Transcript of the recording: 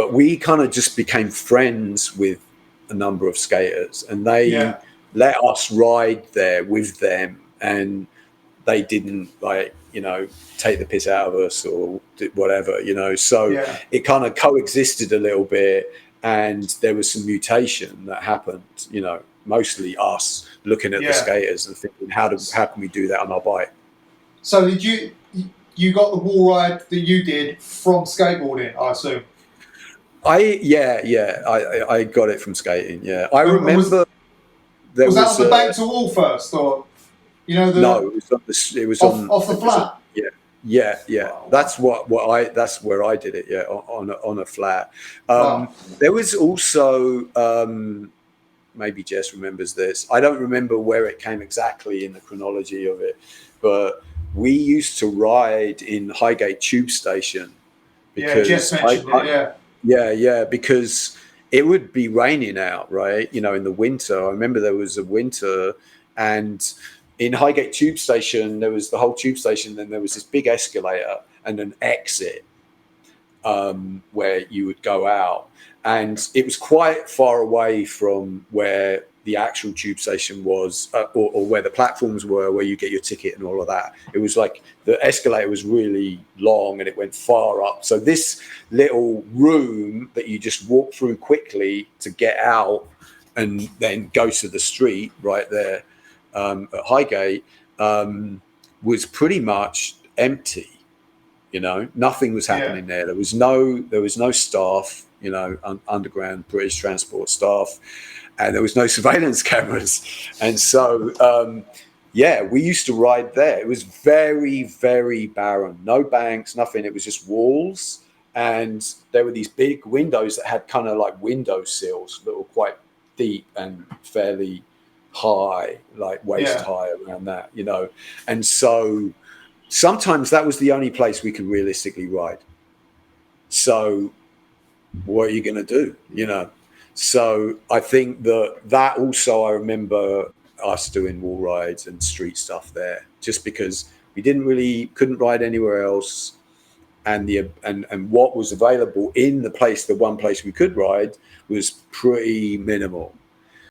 but we kind of just became friends with a number of skaters, and they let us ride there with them, and they didn't take the piss out of us or whatever, so it kind of coexisted a little bit, and there was some mutation that happened, mostly us looking at the skaters and thinking, how can we do that on our bike? So did you got the wall ride that you did from skateboarding, I assume? I got it from skating. Yeah, I remember. Was that on the bank to wall first, or no? It was off the flat. Yeah. Wow. That's that's where I did it. Yeah, on a flat. There was also maybe Jess remembers this. I don't remember where it came exactly in the chronology of it, but we used to ride in Highgate Tube Station because Jess mentioned it. Yeah, because it would be raining out, right? In the winter. I remember there was a winter, and in Highgate Tube Station, there was the whole tube station. Then there was this big escalator and an exit where you would go out. And it was quite far away from where the actual tube station was, or where the platforms were, where you get your ticket and all of that. It was like the escalator was really long and it went far up. So this little room that you just walk through quickly to get out and then go to the street right there at Highgate was pretty much empty. Nothing was happening there. There was no staff, underground British transport staff, and there was no surveillance cameras. And so, we used to ride there. It was very, very barren. No banks, nothing. It was just walls. And there were these big windows that had kind of like window sills that were quite deep and fairly high, like waist high around that, And so sometimes that was the only place we could realistically ride. So what are you going to do, So I think that also, I remember us doing wall rides and street stuff there, just because we couldn't ride anywhere else, and what was available in the one place we could ride was pretty minimal.